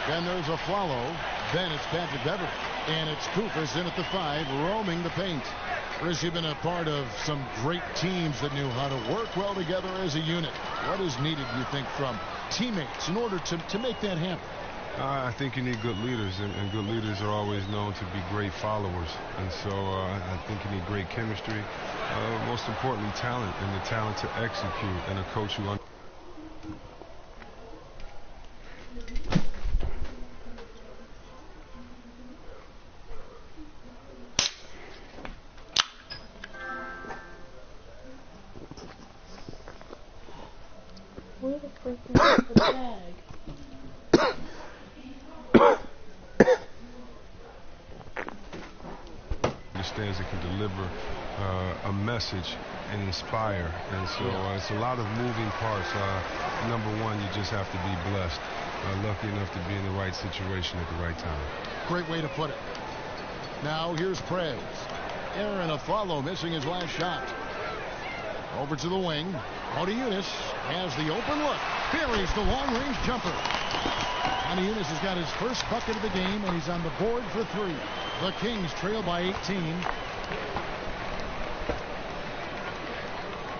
Then there's a follow. Then it's Patrick Beverly. And it's Koufos in at the 5, roaming the paint. Chris, you've been a part of some great teams that knew how to work well together as a unit. What is needed, do you think, from teammates in order to make that happen? I think you need good leaders, and good leaders are always known to be great followers. And so I think you need great chemistry. Most importantly, talent, and the talent to execute, and a coach who Where the frick is the bag? understands it can deliver a message and inspire. And so it's a lot of moving parts. Number one, you just have to be blessed, lucky enough to be in the right situation at the right time. Great way to put it. Now here's Prez. Aaron Aflalo missing his last shot. Over to the wing. Motiejunas has the open look. Buries the long-range jumper. Motiejunas has got his first bucket of the game, and he's on the board for 3. The Kings trail by 18.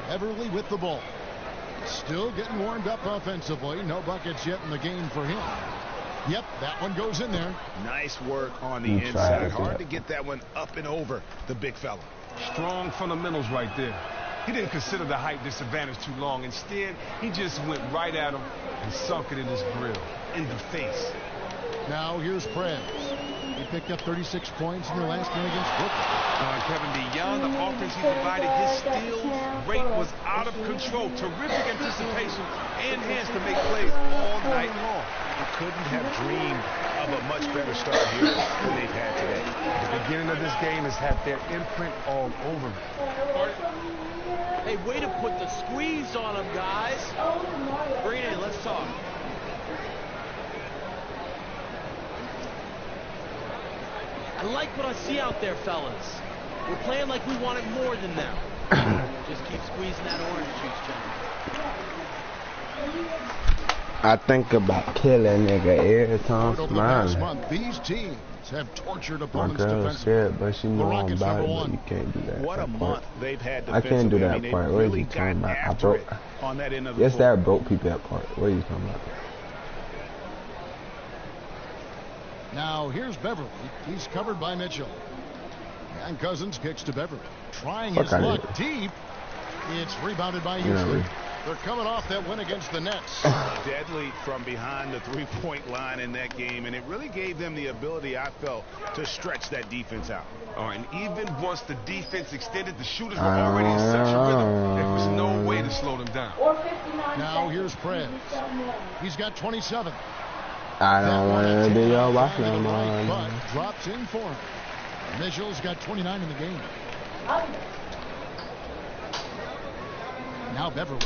Beverly with the ball. Still getting warmed up offensively. No buckets yet in the game for him. Yep, that one goes in there. Nice work on the inside. Hard to get that one up and over the big fella. Strong fundamentals right there. He didn't consider the height disadvantage too long. Instead, he just went right at him and sunk it in his grill, in the face. Now here's Prez. He picked up 36 points in their last game against Brooklyn. Kevin, beyond the offense he provided, his steals rate was out of control. Terrific anticipation and hands to make plays all night long. He couldn't have dreamed of a much better start here than they've had today. The beginning of this game has had their imprint all over it. Hey, way to put the squeeze on him, guys. Bring it in. Let's talk. I like what I see out there, fellas. We're playing like we wanted more than them. Just keep squeezing that orange juice, John. I think about killing nigga every time Over the past smiling. month, these teams have tortured My opponents girl's defensively. scared, but she The know I'm Rockets about it, number but 1. you can't do that. What a part. month they've had I can't do defensively. that They part. What are really you talking got about? I after broke. it on that end of the Yes, floor. that broke people that part. What are you talking about? Now here's Beverly. He's covered by Mitchell. And Cousins kicks to Beverly. Trying his Fuck luck outta deep. It's rebounded by You know, Houston. They're coming off that win against the Nets. Deadly from behind the three-point line in that game, and it really gave them the ability, I felt, to stretch that defense out. And even once the defense extended, the shooters were already in such a rhythm, there was no way to slow them down. Now here's Prez. He's got 27. I don't want to be your wife no Right, more. but drops in for him. Mitchell's got 29 in the game. Now Beverly.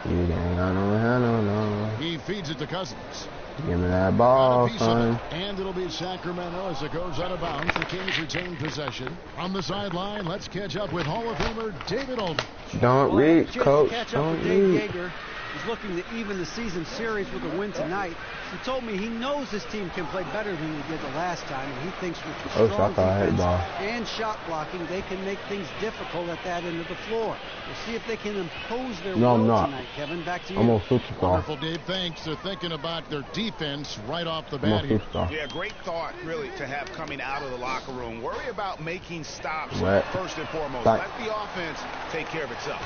You don't got no handle, no. He feeds it to Cousins. Give me that Got ball, a piece son. of it, and it'll be Sacramento as it goes out of bounds. The Kings retain possession. On the sideline, let's catch up with Hall of Famer David Aldridge. Don't reach, coach. Catch up Don't with Dave reach. Yeager. He's looking to even the season series with a win tonight. He told me he knows this team can play better than he did the last time, and he thinks with the Oh, strong shot clock, hit defense ball. and shot blocking, they can make things difficult at that end of the floor. We'll see if they can impose their No, I'm will not. tonight, Kevin. Back to you. I'm on superstar. Wonderful, Dave. Thanks. They're thinking about their defense right off the I'm on bat here. superstar. Yeah, great thought, really, to have coming out of the locker room. Worry about making stops What? first and foremost. Back. Let the offense take care of itself.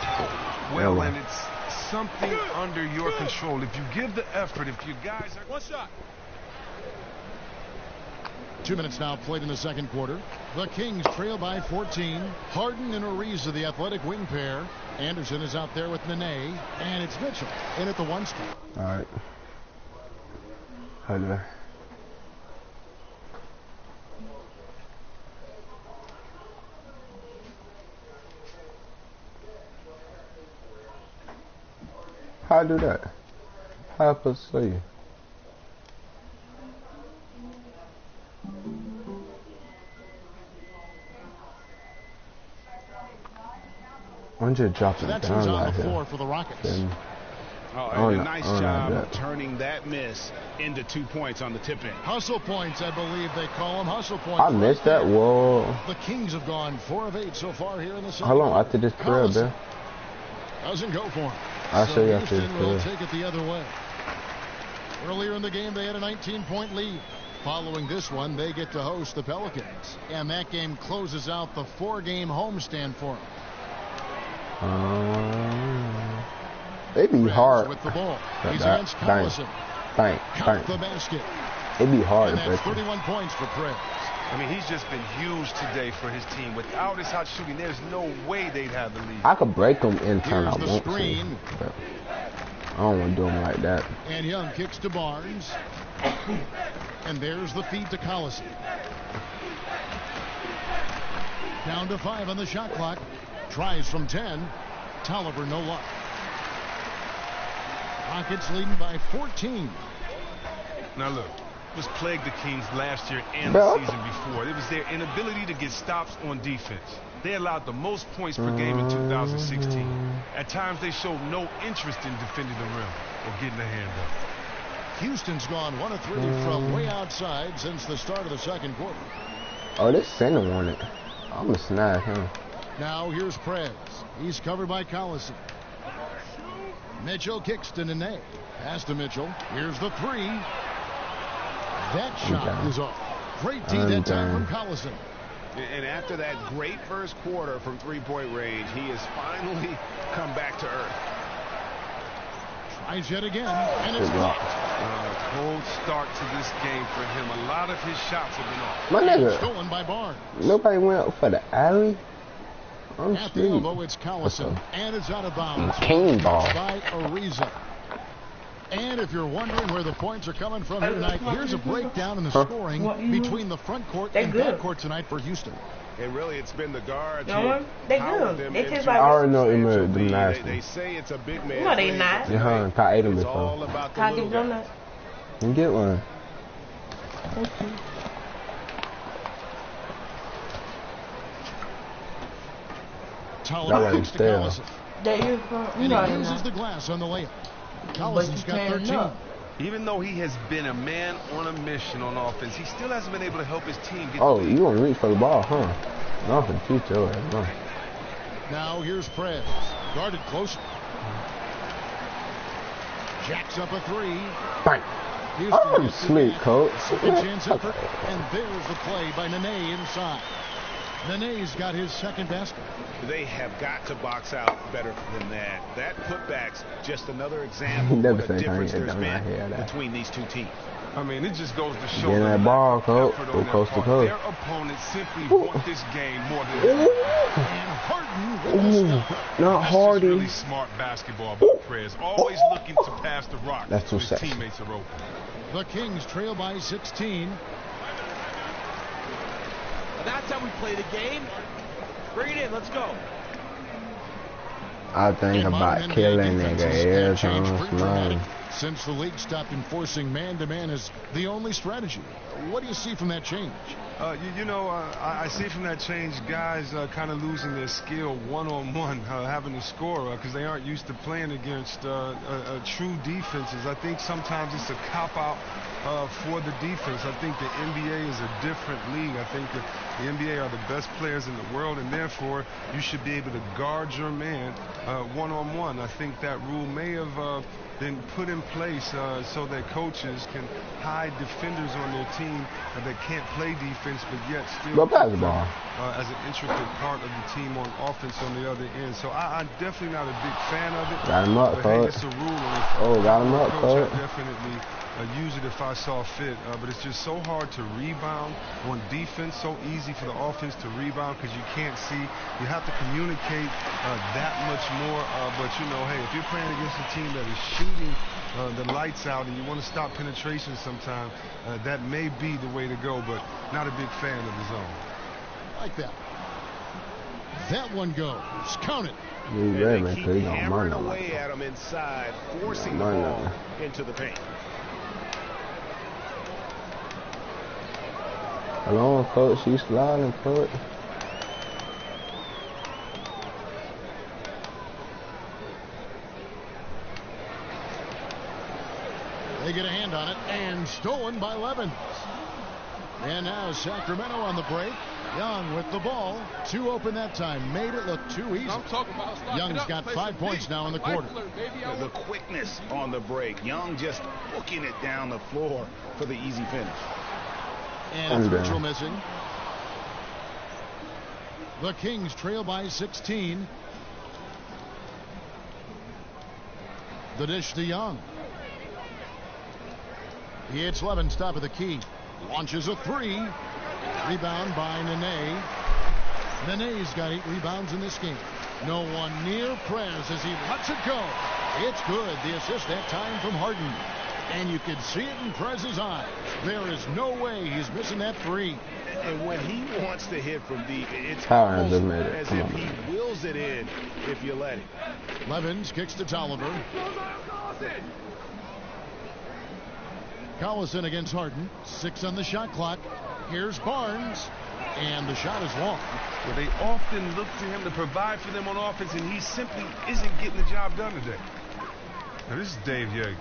Well, Yeah, and it's something under your control. If you give the effort, if you guys are... One shot. 2 minutes now played in the second quarter. The Kings trail by 14. Harden and Ariza, the athletic wing pair. Anderson is out there with Nene, and it's Mitchell in at the 1 spot. All right. How do I? How I do that? How I supposed to see you? I'm just So dropping that down team's on right the floor here. for the Rockets. Then Oh, and a nice job of turning that miss into 2 points on the tip in. Hustle points, I believe they call them. Hustle points. I missed that. Whoa. The Kings have gone 4 of 8 so far here in the second. How long after this prayer, man? Doesn't go for him. I'll show you after Houston will this take it the other way. Earlier in the game, they had a 19-point lead. Following this one, they get to host the Pelicans. And that game closes out the 4-game homestand for them. They be hard. With the ball. He's against Collison. Count the basket. It'd be hard and to that's break 31 points for Prez. I mean, he's just been huge today for his team. Without his hot shooting, there's no way they'd have the lead. I could break them anytime I Here's the want screen. to. But I don't want to do them like that. And Young kicks to Barnes. And there's the feed to Collison. Down to 5 on the shot clock. Tries from 10. Tolliver, no luck. Rockets leading by 14. Now look, was plagued the Kings last year and the season before. It was their inability to get stops on defense. They allowed the most points per game in 2016. At times they showed no interest in defending the rim or getting a hand up. Houston's gone 1 of 3 from way outside since the start of the second quarter. Oh, this center won it. I'm gonna snag him. Now here's Prez. He's covered by Collison. Mitchell kicks to Nene. Pass to Mitchell. Here's the 3. That shot is off. Great D that time from Collison. And after that great first quarter from three-point range, he has finally come back to earth. Tries yet again, and it's blocked. Cold start to this game for him. A lot of his shots have been off. My nigga. Stolen by Barnes. Nobody went for the alley. I'm At the elbow, it's Collison, and it's out of bounds. King ball. By Ariza. And if you're wondering where the points are coming from here tonight, here's a breakdown in the scoring between the front court and back court tonight for Houston. And really, it's been the guards. They good. They just like. I already know them nasty. They say it's a big man. No, they not. Yeah, I ate them It's before. all about the Can I little get guy. donut? You get one. Thank you. Tolliver kicks to Collison. That you from? And he uses the glass on the layup. Collison's got 13. Even though he has been a man on a mission on offense, he still hasn't been able to help his team get Oh, the lead. you gonna reach for the ball, huh? Nothing, teach your ass, no. Now here's Prez. Guarded close. Jacks up a 3. Bang. I'm sleep, coach. Second chance effort. And there's the play by Nene inside. Nene's got his second basket. They have got to box out better than that. That putback's just another example Never of what a say difference how you there's done that here, been that. between these two teams. I mean, it just goes to show Get that the ball, lack of coach. effort Go on their coast to part. coast. Their opponents simply want this game more than And Harden with the stop. Not That's Hardy. just really smart basketball by Prez. Always looking to pass the rock. That's too when his sexy. teammates are open. The Kings trail by 16. That's how we play the game. Bring it in. Let's go. I think In about modern killing NBA nigga defenses every have changed time pretty I'm dramatic smiling. since the league stopped enforcing man-to-man as the only strategy. What do you see from that change? I see from that change guys kind of losing their skill one-on-one, having to score because they aren't used to playing against true defenses. I think sometimes it's a cop-out for the defense. I think the NBA is a different league. I think the NBA are the best players in the world, and therefore you should be able to guard your man one-on-one. I think that rule may have been put in place so that coaches can hide defenders on their team that can't play defense but yet still Go basketball. as an intricate part of the team on offense on the other end. So I'm definitely not a big fan of it. Got him up, but hey, coach. it's a rule. And Oh, got him up, coach. coach. I definitely use it if I saw fit. But it's just so hard to rebound on defense. So easy for the offense to rebound because you can't see. You have to communicate that much more. But hey, if you're playing against a team that is shooting the lights out and you want to stop penetration sometime, that may be the way to go. But not a big fan of the zone. Like that. That one goes. Count it. You And ready, they man, keep 'cause you gonna hammering run away that. at him inside, forcing the Run ball that. into the paint. Hello, coach. She's sliding, coach. They get a hand on it, and stolen by Levens. And now Sacramento on the break. Young with the ball. 2 open that time. Made it look too easy. Young's got 5 points now in the quarter. The quickness on the break. Young just hooking it down the floor for the easy finish. And it's Mitchell missing. The Kings trail by 16. The dish to Young. It's Levens, top of the key. Launches a 3. Rebound by Nene. Nene's got 8 rebounds in this game. No one near Prez as he lets it go. It's good. The assist that time from Harden. And you can see it in Prez's eyes. There is no way he's missing that 3. And when he wants to hit from deep, it's Power almost just made it. as Come if on, he man. wills it in if you let him. Levens kicks to Tolliver. Collison against Harden. 6 on the shot clock. Here's Barnes. And the shot is long. Well, they often look to him to provide for them on offense, and he simply isn't getting the job done today. Now, this is Dave Yeager.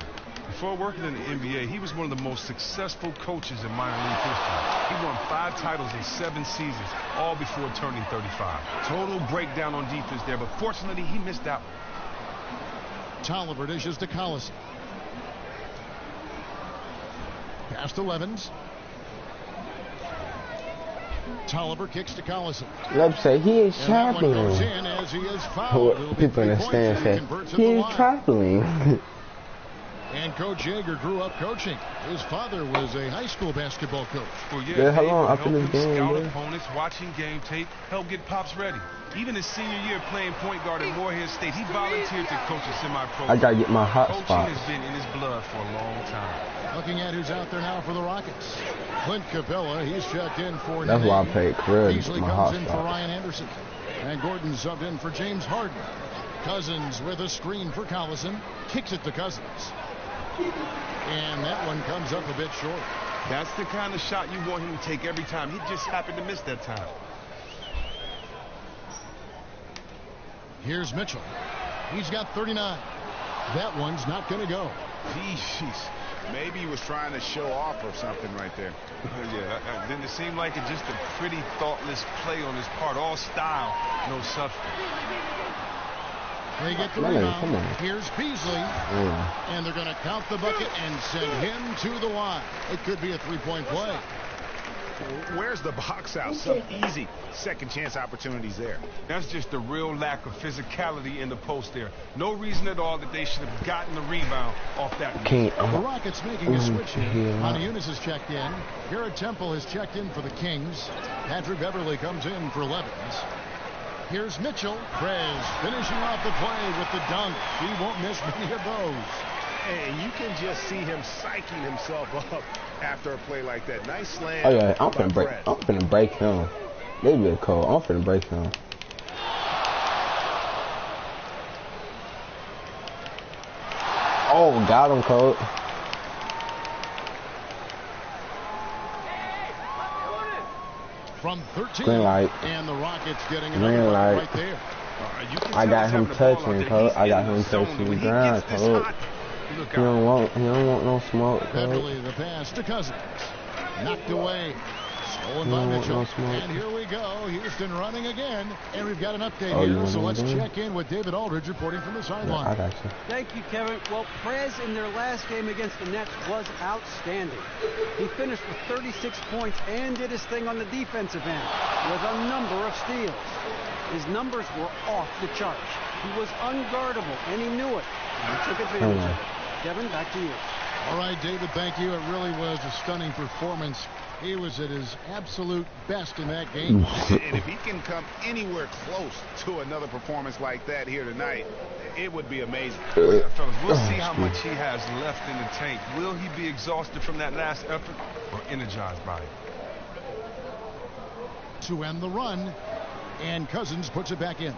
Before working in the NBA, he was one of the most successful coaches in minor league history. He won 5 titles in 7 seasons, all before turning 35. Total breakdown on defense there, but fortunately, he missed out. Tolliver dishes to Collison. Pass to Levens. Tolliver kicks to Collison. Let's say he is And that one goes traveling. in as he is fouled. It'll be People 3 in the points stand as say converts at he the is line. traveling. And Coach Yeager grew up coaching. His father was a high school basketball coach. Well, Yeah, how Dave long would after help this him game, scout bro? opponents, watching game tape, help get Pops ready. Even his senior year playing point guard at Morehead State, he volunteered to coach a semi-pro. I gotta get my hot Coaching spots. has been in his blood for a long time. Looking at who's out there now for the Rockets. Clint Capella, he's checked in for That's Nene. why I played career. Beasley My comes hot in for spots. Ryan Anderson. And Gordon subbed in for James Harden. Cousins with a screen for Collison. Kicks it to Cousins. And that one comes up a bit short. That's the kind of shot you want him to take every time. He just happened to miss that time. Here's Mitchell. He's got 39. That one's not going to go. Jeez. Maybe he was trying to show off or something right there. Yeah, didn't it seem like it just a pretty thoughtless play on his part? All style, no substance. They get the Man, rebound. come on. Here's Beasley. Yeah. And they're going to count the bucket and send him to the line. It could be a 3-point play. Where's the box out? Some easy second chance opportunities there. That's just a real lack of physicality in the post there. No reason at all that they should have gotten the rebound off that. Can't. The Rockets making a switch here. Yeah. Honiunas has checked in. Garrett Temple has checked in for the Kings. Patrick Beverly comes in for Levens. Here's Mitchell. Prez finishing off the play with the dunk. He won't miss many of those. And you can just see him psyching himself up after a play like that. Nice slam. Oh yeah, I'm by finna break. Prez. I'm finna break him. They be cold. I'm finna break him. Oh, got him, Colt. From 13. Green light. And the Rockets getting Green another one light. right there. You can I tell got he's him having the ball out touching, there. Colt. He's I got in him the zone. touching When the he ground, gets this Colt. hot, look He out. don't want no smoke, Colt. Beverly the pass to Cousins. Knocked away. Stolen by No, Mitchell. no smoke. And here we go. Houston running again. And we've got an update Oh, you here. want So me let's to do it? check in with David Aldridge reporting from the Yeah, sideline. I got you. Thank you, Kevin. Well, Prez in their last game against the Nets was outstanding. He finished with 36 points and did his thing on the defensive end with a number of steals. His numbers were off the charts. He was unguardable, and he knew it. And he took advantage of it. Kevin, back to you. All right, David, thank you. It really was a stunning performance. He was at his absolute best in that game. And if he can come anywhere close to another performance like that here tonight, it would be amazing. Fellas, we'll see how much he has left in the tank. Will he be exhausted from that last effort or energized by it? To end the run, and Cousins puts it back in.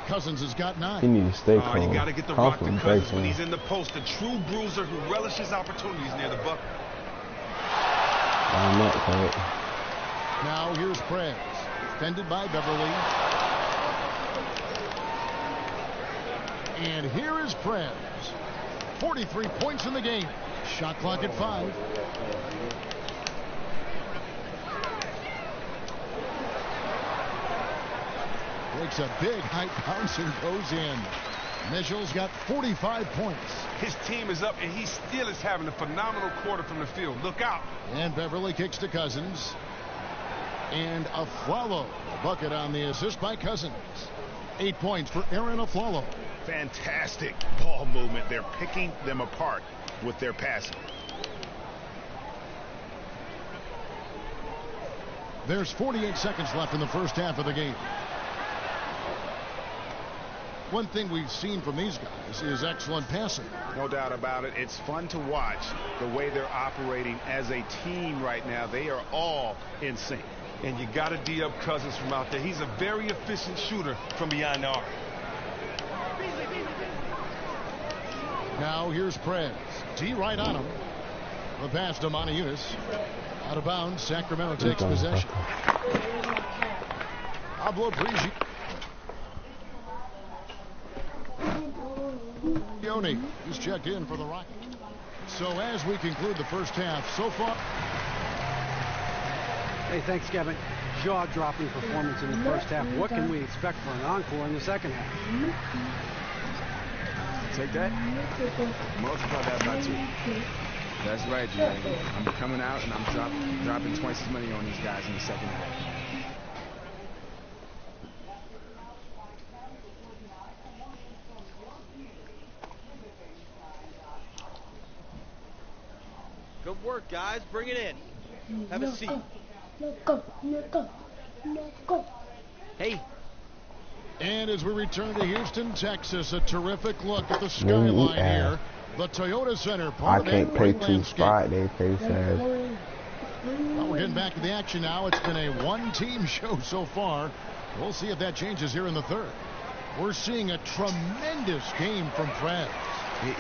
Cousins has got 9. He need to stay calm. You got to get the I'm rock to finna break Cousins when him. he's in the post. A true bruiser who relishes opportunities near the bucket. I'm not, Colt. Now here's Prez. Defended by Beverly. And here is Prez. 43 points in the game. Shot clock at 5. Takes a big high bounce and goes in. Mitchell's got 45 points. His team is up, and he still is having a phenomenal quarter from the field. Look out. And Beverly kicks to Cousins. And Afflalo, a bucket on the assist by Cousins. 8 points for Aaron Afflalo. Fantastic ball movement. They're picking them apart with their passing. There's 48 seconds left in the first half of the game. One thing we've seen from these guys is excellent passing. No doubt about it. It's fun to watch the way they're operating as a team right now. They are all in sync. And you got to D-up Cousins from out there. He's a very efficient shooter from behind the arc. Now here's Prez. D right on him. The pass to Moniunas. Out of bounds. Sacramento takes possession. Pablo Prigioni. He's checked in for the Rockets. So as we conclude the first half, so far. Hey, thanks, Kevin. Jaw-dropping performance in the first half. What can we expect for an encore in the second half? Take that. Multiply that by 2. That's right, Jay. I'm coming out and I'm dropping twice as many on these guys in the second half. Good work, guys. Bring it in. Have a seat. Hey. And as we return to Houston, Texas, a terrific look at the skyline here. The Toyota Center, part of can't play 2 landscape. spot. They face ass. Well, we're getting back to the action now. It's been a one-team show so far. We'll see if that changes here in the third. We're seeing a tremendous game from Prez.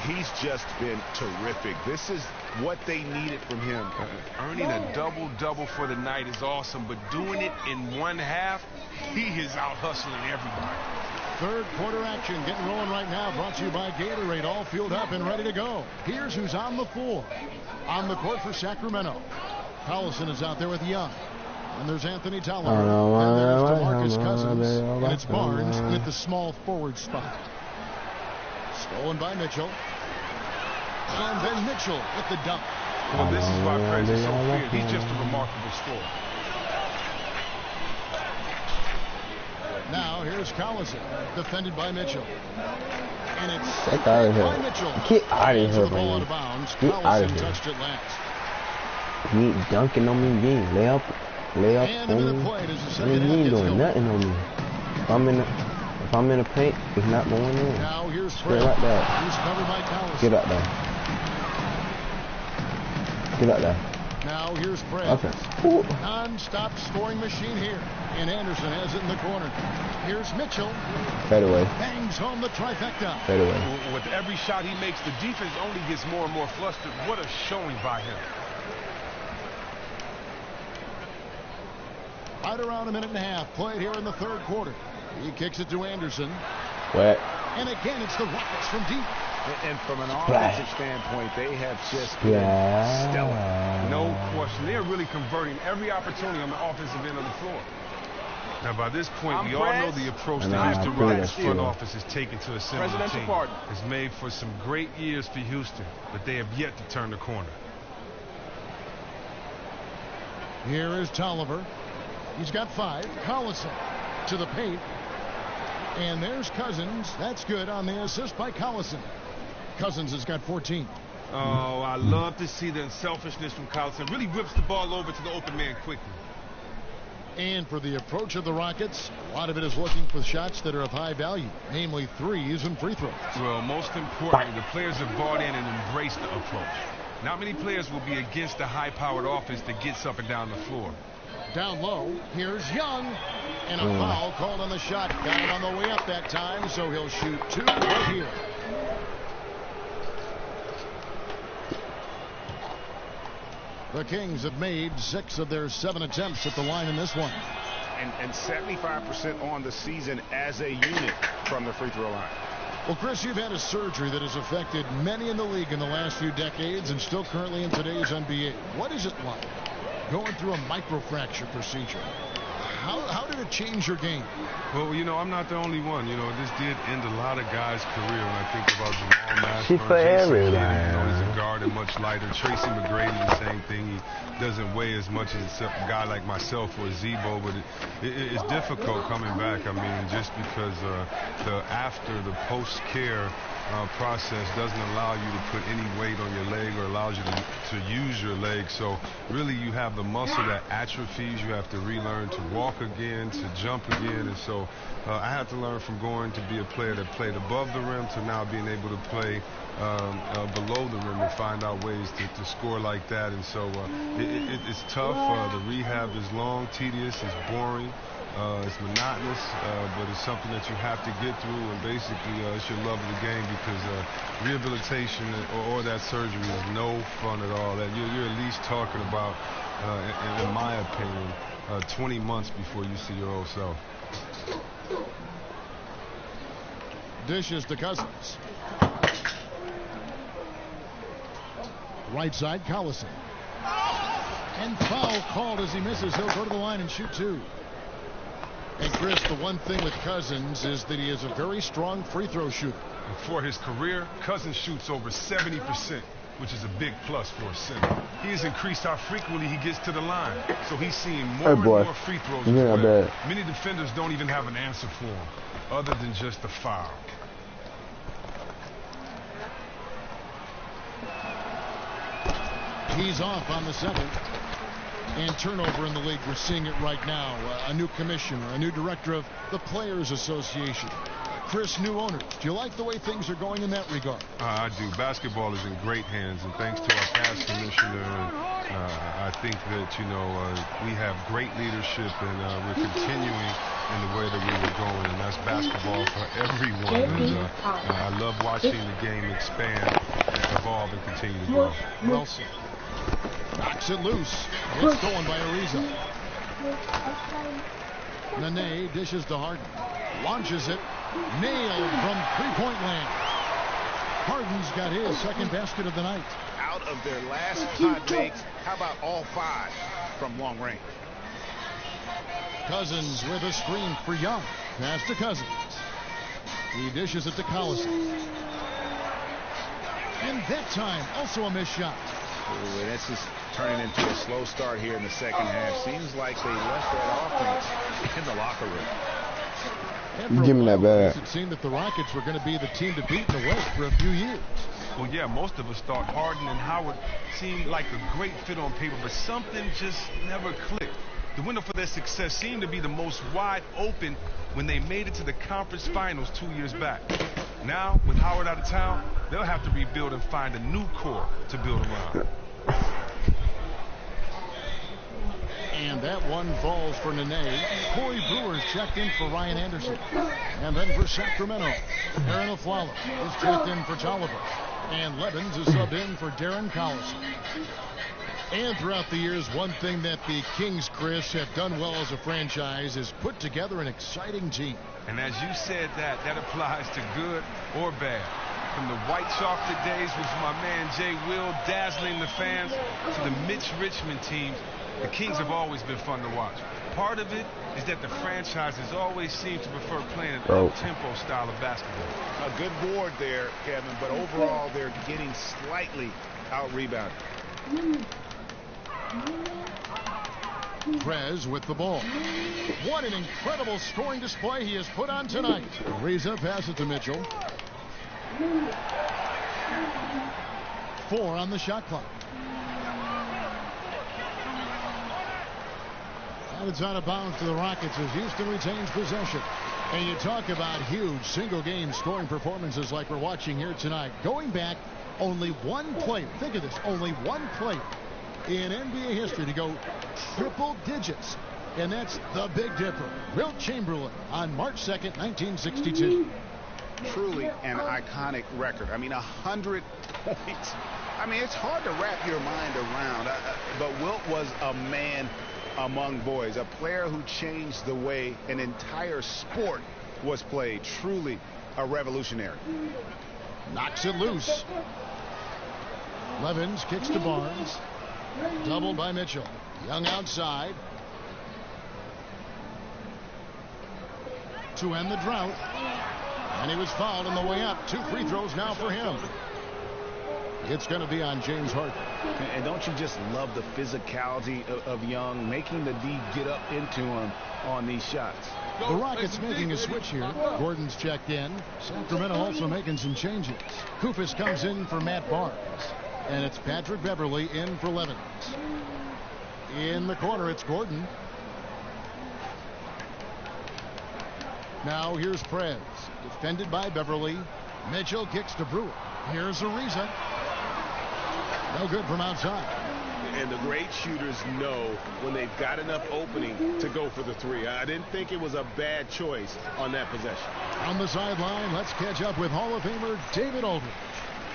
He's just been terrific. This is what they needed from him. Earning a double-double for the night is awesome, but doing it in one half, he is out hustling everybody. Third quarter action getting rolling right now. Brought to you by Gatorade. All fueled up and ready to go. Here's who's on the floor. On the court for Sacramento. Collison is out there with Young. And there's Anthony Tolliver. And there's DeMarcus Cousins. And it's Barnes at the small forward spot. Stolen by Mitchell. And then Mitchell with the dunk. Well, this is why Prez is so feared. He's just a remarkable scorer. Now here's Collison, defended by Mitchell. And it's Get out of here. by Mitchell. Get out of here, The ball out man. of bounds. Get out of Collison here. touched it last. You ain't dunking on me, you ain't lay up And a on minute me. played as the You second half ain't gets doing going. nothing on me. If I'm in the paint, it's not going in. Now here's Get Fred. right there. He's covered by Collison. Get out there. Get out there. Now here's Fred. Okay. Ooh. Non-stop scoring machine here. And Anderson has it in the corner. Here's Mitchell. Fade away. Bangs home the trifecta. Fade away. With every shot he makes, the defense only gets more and more flustered. What a showing by him. Right around a minute and a half played here in the third quarter. He kicks it to Anderson. Wet. And again, it's the Rockets from deep. And from an offensive standpoint, they have just been Yeah. stellar. No question. They're really converting every opportunity on the offensive end of the floor. Now, by this point, we all know the approach the Nah, Houston I feel Rockets that front too. office is taking to assembling the Presidential team. pardon. It's made for some great years for Houston, but they have yet to turn the corner. Here is Tolliver. He's got 5. Collison to the paint. And there's Cousins. That's good on the assist by Collison. Cousins has got 14. Oh, I love to see the unselfishness from Collison. Really whips the ball over to the open man quickly. And for the approach of the Rockets, a lot of it is looking for shots that are of high value, namely threes and free throws. Well, most importantly, the players have bought in and embraced the approach. Not many players will be against the high-powered offense that gets up and down the floor. Down low, here's Young. And a foul called on the shot. Got it on the way up that time, so he'll shoot 2 right here. The Kings have made 6 of their 7 attempts at the line in this one. And 75% on the season as a unit from the free throw line. Well, Chris, you've had a surgery that has affected many in the league in the last few decades and still currently in today's NBA. What is it like going through a microfracture procedure? How did it change your game? Well, you know, I'm not the only one. You know, this did end a lot of guys' career when I think about Jamal Mashburn. She for everybody. You know, he's a guard and much lighter. Tracy McGrady, the same thing. He doesn't weigh as much as a guy like myself or Zebo, but it's difficult coming back. I mean, just because the post-care process doesn't allow you to put any weight on your leg or allows you to use your leg. So really you have the muscle that atrophies. You have to relearn to walk again, to jump again. And so I had to learn from going to be a player that played above the rim to now being able to play below the rim and find out ways to score like that. And so it's tough. The rehab is long, tedious, it's boring. It's monotonous, but it's something that you have to get through, and basically it's your love of the game, because rehabilitation or that surgery is no fun at all. That you're at least talking about, in my opinion, 20 months before you see your old self. Dishes to Cousins. Right side, Collison. And foul called as he misses. He'll go to the line and shoot two. And Chris, the one thing with Cousins is that he is a very strong free throw shooter. For his career, Cousins shoots over 70%, which is a big plus for a center. He has increased how frequently he gets to the line, so he's seeing more and more free throws. Well. Many defenders don't even have an answer for him, other than just a foul. He's off on the second. And turnover in the league, we're seeing it right now. A new commissioner, a new director of the Players Association. Chris, new owners. Do you like the way things are going in that regard? I do. Basketball is in great hands, and thanks to our past commissioner, I think that, you know, we have great leadership, and we're continuing in the way that we were going, and that's basketball for everyone. And, I love watching the game expand, evolve, and continue to grow. Wilson knocks it loose. It's stolen by Ariza. Nene dishes to Harden. Launches it. Nailed from three-point land. Harden's got his second basket of the night. Out of their last 5 makes, how about all 5 from long range? Cousins with a screen for Young. Pass to Cousins. He dishes it to Collison. And that time, also a missed shot. Ooh, and this is turning into a slow start here in the second half. Seems like they left that offense in the locker room. Give me that bag. It seemed that the Rockets were going to be the team to beat in the West for a few years. Well, yeah, most of us thought Harden and Howard seemed like a great fit on paper, but something just never clicked. The window for their success seemed to be the most wide open when they made it to the conference finals 2 years back. Now, with Howard out of town, they'll have to rebuild and find a new core to build around. And that one falls for Nene. Corey Brewer's checked in for Ryan Anderson. And then for Sacramento, Aaron Aflalo is checked in for Tolliver. And Levens is subbed in for Darren Collison. And throughout the years, one thing that the Kings, Chris, have done well as a franchise is put together an exciting team. And as you said, that applies to good or bad. From the white chocolate days with my man Jay Will dazzling the fans to the Mitch Richmond teams, the Kings have always been fun to watch. Part of it is that the franchises always seem to prefer playing an up-tempo style of basketball. A good board there, Kevin, but overall they're getting slightly out-rebounded. Prez with the ball. What an incredible scoring display he has put on tonight. Ariza passes to Mitchell. 4 on the shot clock. And it's out of bounds to the Rockets as Houston retains possession. And you talk about huge single-game scoring performances like we're watching here tonight. Going back, only one player, think of this, only one player in NBA history to go triple digits. And that's the Big Dipper, Wilt Chamberlain, on March 2nd, 1962. Truly an iconic record. I mean, 100 points. I mean, it's hard to wrap your mind around. But Wilt was a man among boys, a player who changed the way an entire sport was played. Truly a revolutionary. Knocks it loose. Levens kicks to Barnes. Doubled by Mitchell. Young outside. To end the drought. And he was fouled on the way up. 2 free throws now for him. It's going to be on James Harden. And don't you just love the physicality of Young, making the D get up into him on these shots? The Rockets making a switch here. Gordon's checked in. Sacramento also making some changes. Koufos comes in for Matt Barnes. And it's Patrick Beverley in for Levens. In the corner, it's Gordon. Now here's Prez. Defended by Beverley. Mitchell kicks to Brewer. Here's Ariza. No good from outside. And the great shooters know when they've got enough opening to go for the three. I didn't think it was a bad choice on that possession. On the sideline, let's catch up with Hall of Famer David Aldridge.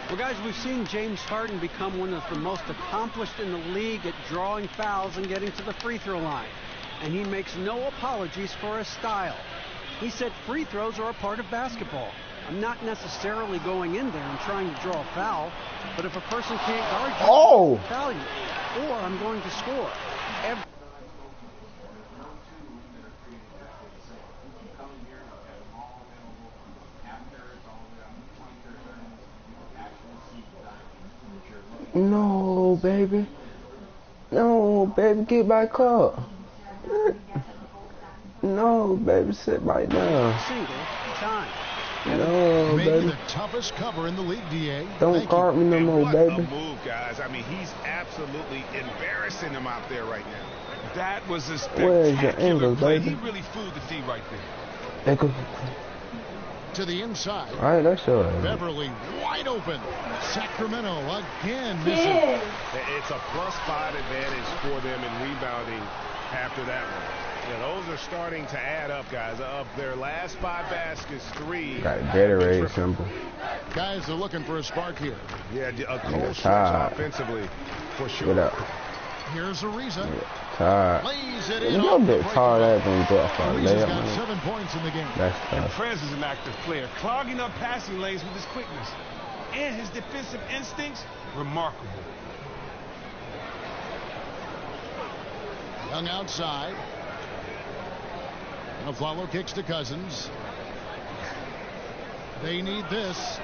Well, guys, we've seen James Harden become one of the most accomplished in the league at drawing fouls and getting to the free throw line. And he makes no apologies for his style. He said free throws are a part of basketball. I'm not necessarily going in there and trying to draw a foul, but if a person can't guard you, I'll foul you, or I'm going to score. No, baby. No, baby, get back up. No, baby, sit right down. Single time. No, Maybe baby. the toughest cover in the league, DA. Don't guard me no more, baby. What a move, guys. I mean, he's absolutely embarrassing him out there right now. That was a Where's your spectacular angle, play. baby? He really fooled the D right there. Echo. To the inside. All right, that's your ass. Beverly wide open. Sacramento again missing. It's a +5 advantage for them in rebounding after that one. Yeah, those are starting to add up, guys. Of their last 5 baskets, 3. Got a Gatorade symbol. Guys are looking for a spark here. Yeah, a Nigga cold stretch tired. offensively, for sure. Get up. Here's Ariza. Tired. Lays it You in. know that tired ass when you go out for a Ariza's layup, got man. 7 points in the game. That's And tough. Prez is an active player, clogging up passing lanes with his quickness. And his defensive instincts, remarkable. Young outside. And Follow kicks to Cousins. They need this.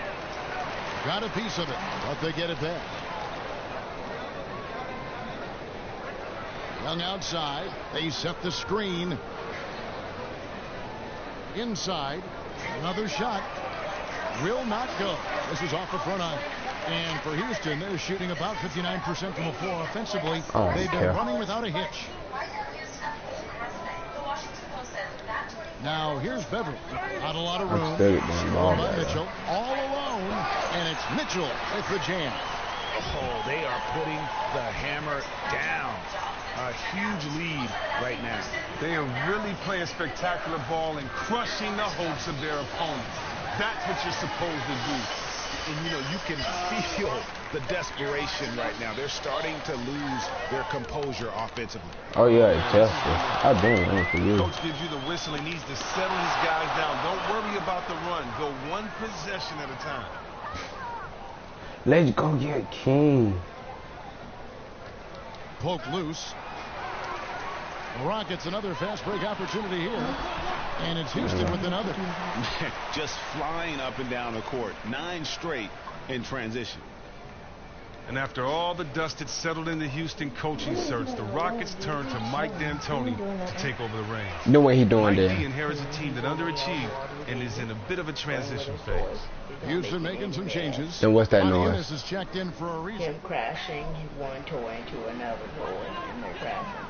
Got a piece of it, but they get it back. Young outside. They set the screen. Inside. Another shot. Will not go. This is off the front eye. And for Houston, they're shooting about 59% from the floor offensively. Oh, They've been yeah. running without a hitch. Now here's Beverly. Not a lot of room. I'm still getting the ball By back. Mitchell. All alone. And it's Mitchell with the jam. Oh, they are putting the hammer down. A huge lead right now. They are really playing spectacular ball and crushing the hopes of their opponents. That's what you're supposed to do. And, you know, you can feel the desperation right now. They're starting to lose their composure offensively. Oh, yeah, Chester. I've been waiting for you. Coach gives you the whistle. He needs to settle his guys down. Don't worry about the run. Go one possession at a time. Let's go get King. Poke loose. The Rockets another fast break opportunity here. And it's Houston with another. Just flying up and down the court. 9 straight in transition. And after all the dust had settled in the Houston coaching search, the Rockets turned to Mike D'Antoni to take over the reins. You know what he doing Mike D there? inherits a team that underachieved and is in a bit of a transition phase. Houston making some changes. Then what's that Monty noise? Eunice is checked in for a reason. Him crashing one toy into another toy, and they're crashing.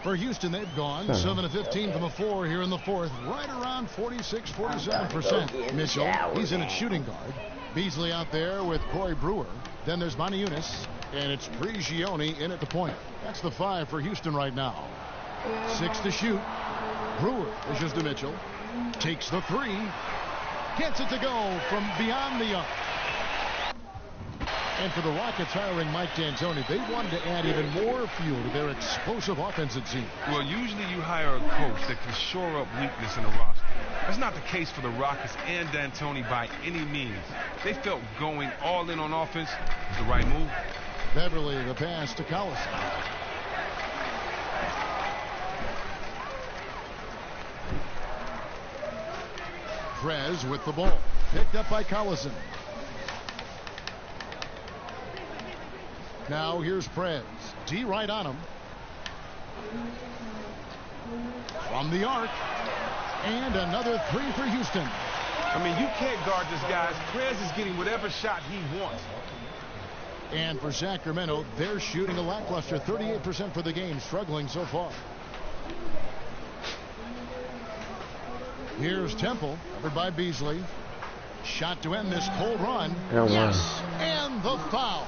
For Houston, they've gone 7 of 15 from the floor here in the fourth, right around 46-47%. Mitchell, he's in at shooting guard. Beasley out there with Corey Brewer. Then there's Monty Eunice, and it's Prigioni in at the point. That's the 5 for Houston right now. 6 to shoot. Brewer dishes to Mitchell. Takes the 3. Gets it to go from beyond the arc. And for the Rockets hiring Mike D'Antoni, they wanted to add even more fuel to their explosive offensive team. Well, usually you hire a coach that can shore up weakness in a roster. That's not the case for the Rockets and D'Antoni by any means. They felt going all in on offense was the right move. Beverly, the pass to Collison. Prez with the ball. Picked up by Collison. Now here's Prez. D right on him. From the arc. And another three for Houston. I mean, you can't guard this guy. Prez is getting whatever shot he wants. And for Sacramento, they're shooting a lackluster 38% for the game, struggling so far. Here's Temple, covered by Beasley. Shot to end this cold run. Yes, and the foul.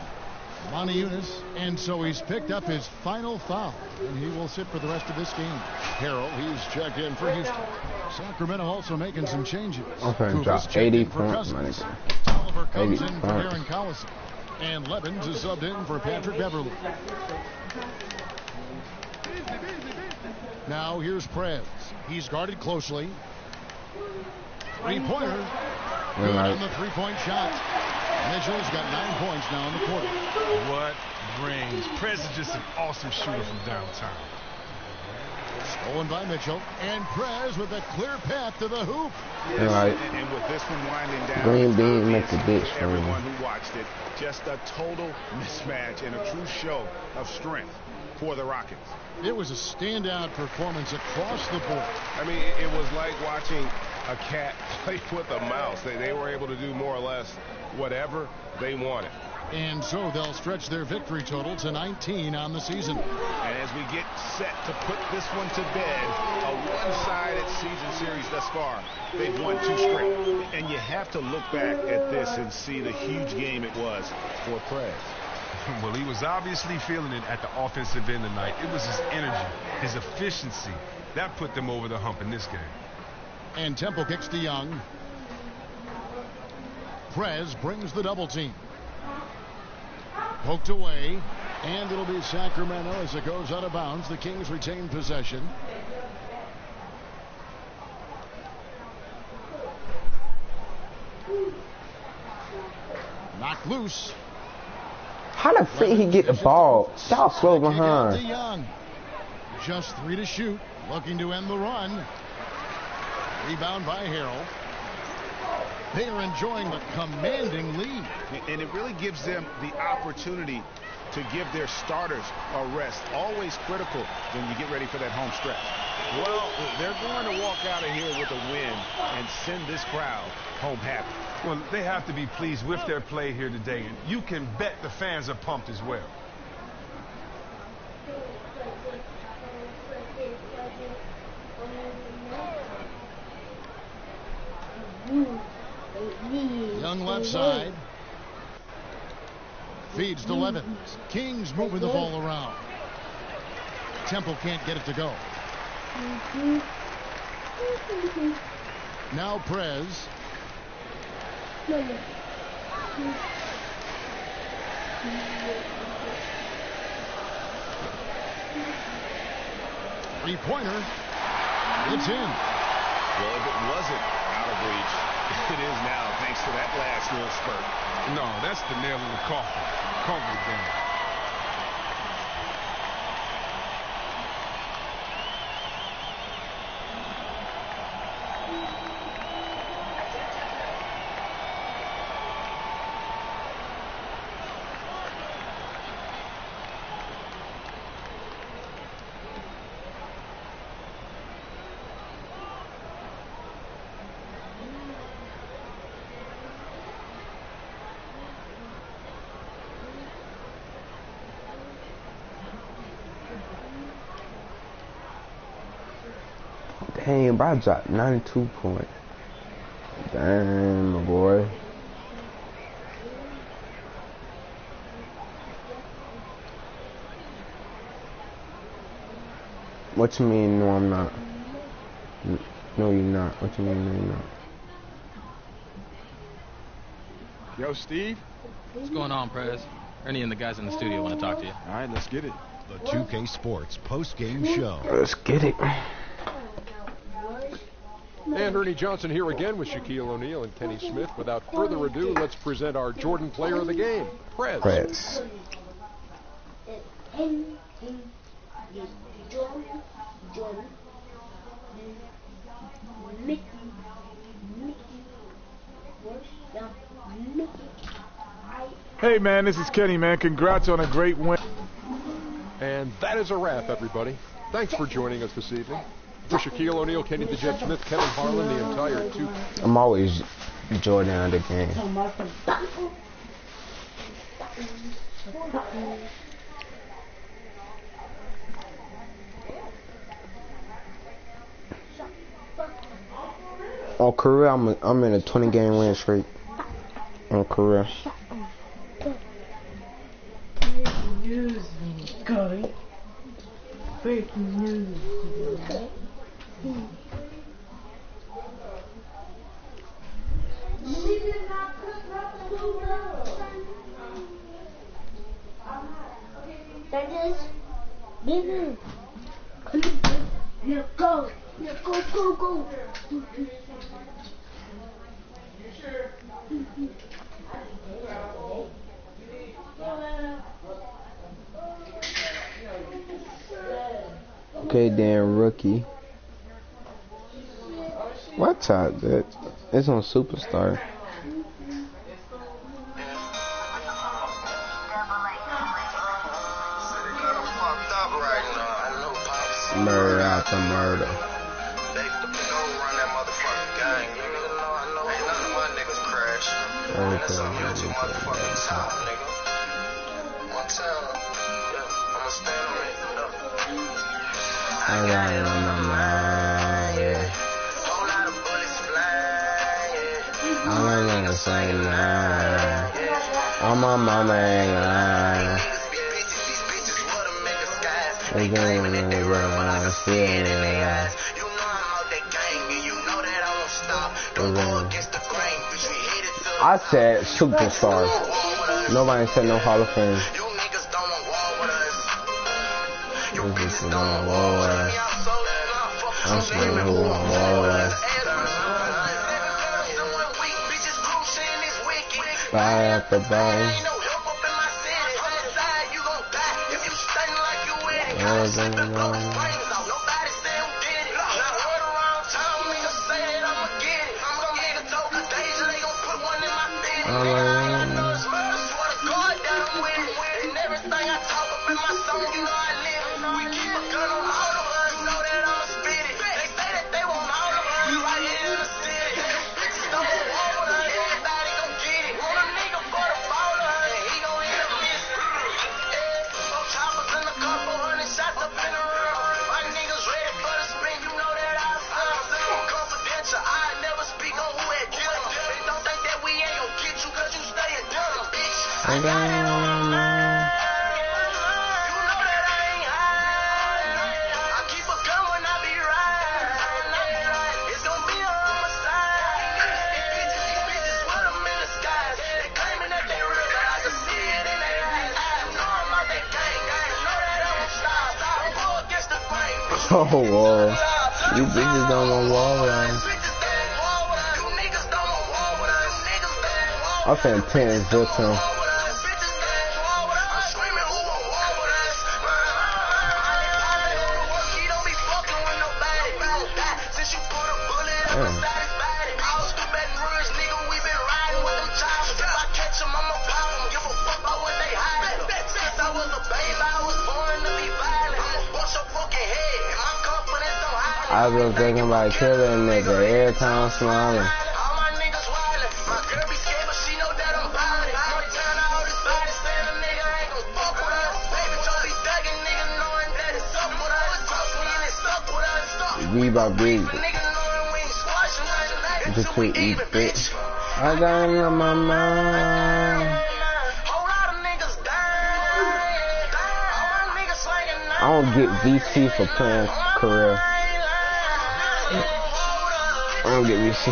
Monty Eunice, and so he's picked up his final foul, and he will sit for the rest of this game. Harrell, he's checked in for Houston. Sacramento also making some changes. Okay, drop 80 points. Oliver comes in for Aaron Collison, and Levens is subbed in for Patrick Beverly. Now here's Prez. He's guarded closely. Three-pointer. Good on the three-point shot. Mitchell's got 9 points now in the quarter. What brings? Prez is just an awesome shooter from downtown. Stolen by Mitchell. And Prez with a clear path to the hoop. Yes, and with this one winding down, Green Bean makes a bitch for everyone who watched it, just a total mismatch and a true show of strength for the Rockets. It was a standout performance across the board. I mean, it was like watching a cat play with a mouse. They were able to do more or less whatever they wanted. And so they'll stretch their victory total to 19 on the season. And as we get set to put this one to bed, a one-sided season series thus far. They've won 2 straight. And you have to look back at this and see the huge game it was for Prez. Well, he was obviously feeling it at the offensive end tonight. It was his energy, his efficiency. That put them over the hump in this game. And Temple kicks to Young. Prez brings the double team. Poked away. And it'll be Sacramento as it goes out of bounds. The Kings retain possession. Knocked loose. How the freak he get the ball? Y'all slow behind. Young. Just 3 to shoot. Looking to end the run. Rebound by Harrell. They are enjoying the commanding lead. And it really gives them the opportunity to give their starters a rest. Always critical when you get ready for that home stretch. Well, they're going to walk out of here with a win and send this crowd home happy. Well, they have to be pleased with their play here today, and you can bet the fans are pumped as well. Young left side. Feeds to Levens. Kings moving the ball around. Temple can't get it to go. Now Prez. Three-pointer. It's in. Well, if it wasn't out of reach, it is now thanks to that last little spurt. No, that's the nail in the coffin. Coffin game. Dang, bro, I dropped 92 points. Damn, my boy. What you mean, no, I'm not? No, you're not. What you mean, no, you're not? Yo, Steve? What's going on, Prez? Ernie and the guys in the studio want to talk to you. All right, let's get it. The 2K Sports post-game show. Let's get it. And Ernie Johnson here again with Shaquille O'Neal and Kenny Smith. Without further ado, let's present our Jordan player of the game, Prez. Prez. Hey man, this is Kenny, man. Congrats on a great win. And that is a wrap, everybody. Thanks for joining us this evening. For Shaquille O'Neal, Kenny the Jet Smith, Kevin Harlan, the entire two. I'm always Jordan of the game. On career, I'm in a 20-game win streak. On career. Breaking news, Cody. Breaking news. That is bigger. Let's go. Let's go, go, go. You sure? Okay, then rookie. What top that? It's on Superstar. Murder after murder. I got it on my mind, yeah. I'm gonna say nah. On my mama ain't lying. They gonna know what I'm feeling. I said Superstars. Nobody said no Hall of Fame. I'm saying who I'm rolling. Fire after bang. Oh, whoa. You bitches don't want wall runs. I'm finna 10 zip him. I was thinking about killing nigga every time I'm smiling. Reebok big. Just to eat bitch. I got it on my mind. I don't get VC for playing career. I don't get VC.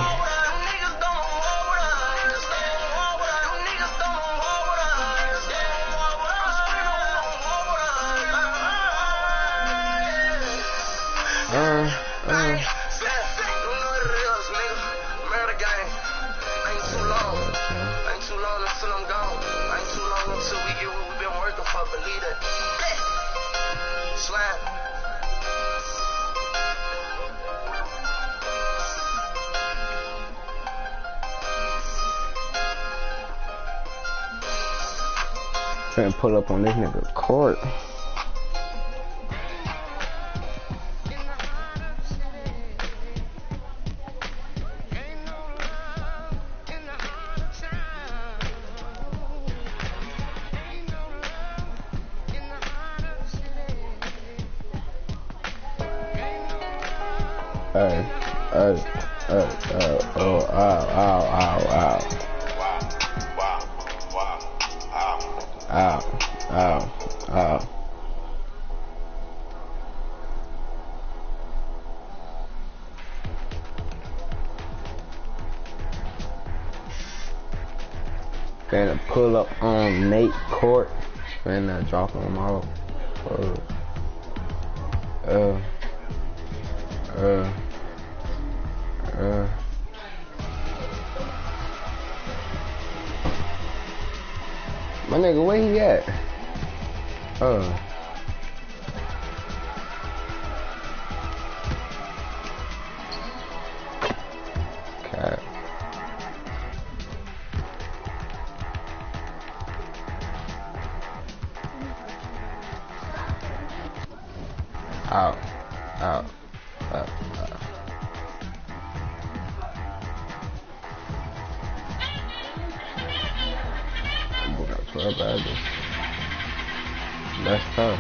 Finna pull up on this nigga court. Hey, oh, ow. Ow. Finna pull up on Nate Court. Finna drop him off. My nigga, where he at? Cat. Out. We got 12 badges. That's tough.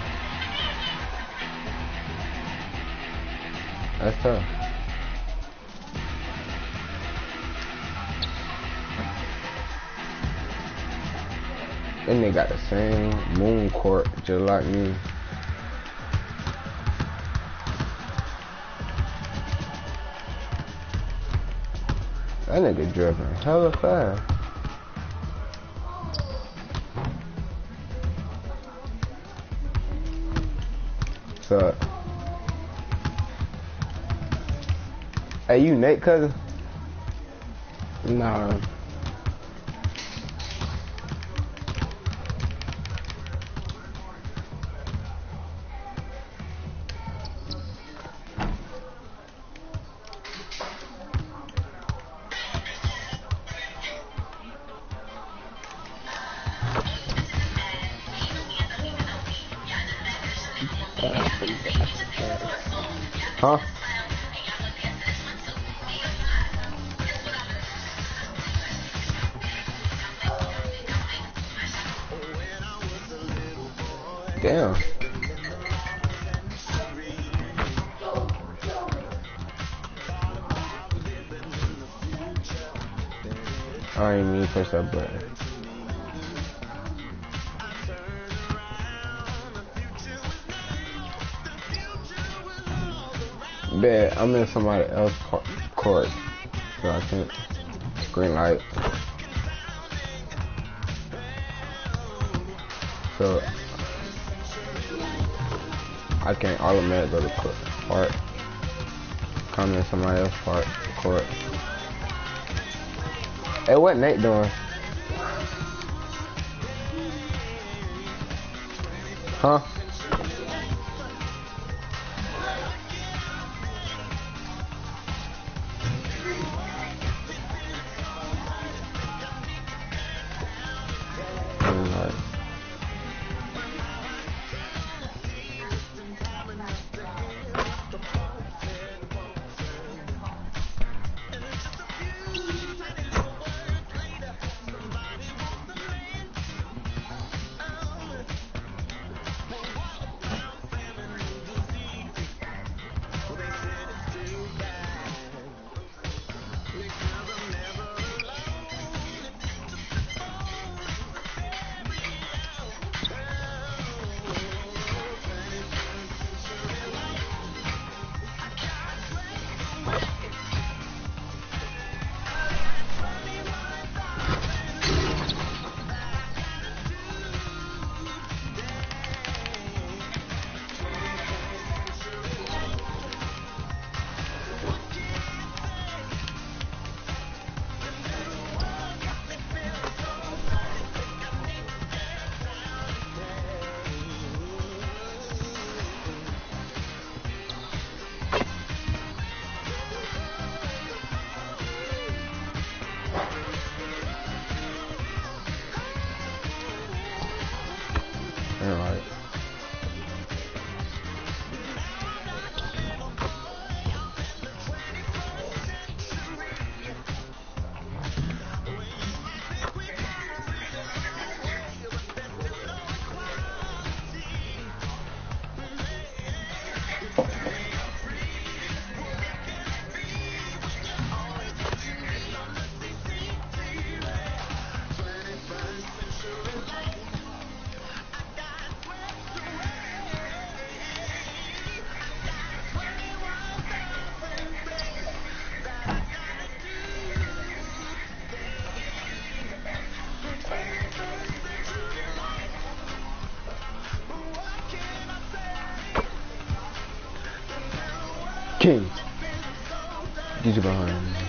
Then they got the same moon court just like me. That nigga driven hella fast. So, hey, you Nate cousin? Nah. Huh? Damn. I ain't mean to push that button. Bet I'm in somebody else's court, so I can't green light. So I can't automatically go to part. Come in somebody else's court. Hey, what Nate doing? Huh? King. Get you behind me.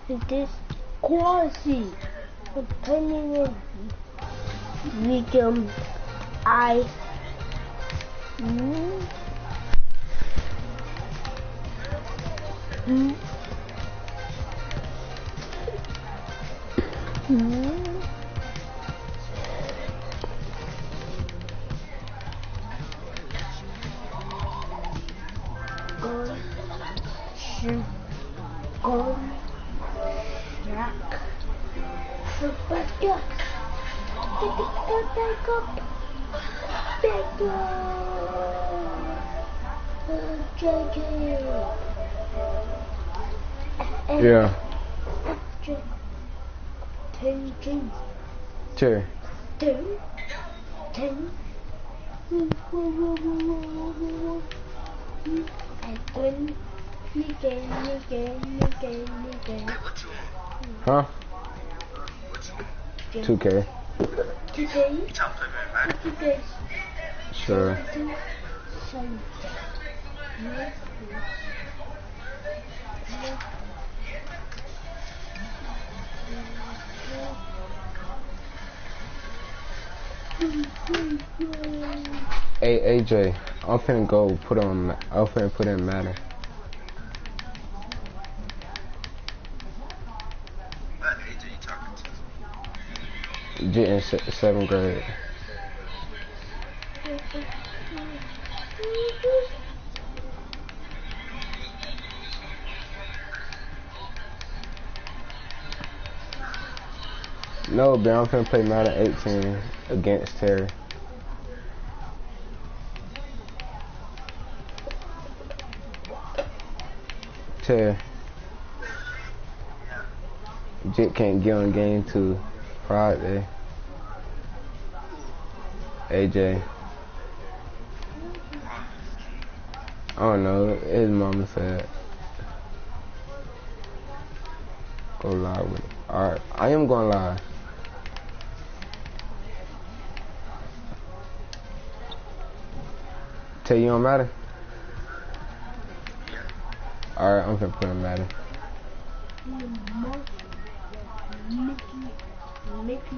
It is quasi depending medium I Yeah. Sure. Huh? 2K. Sure. Hey AJ, I'm finna go put on. I'm finna put in Madden. Get in 7th grade. No, but I'm finna play Madden 18 against Terry. Terry. Jit can't get on game 2 Friday. AJ. I don't know, his mama said. Go live with it. Alright, I am going live. Tell you don't matter? Alright, I'm gonna put in Madden. Mickey,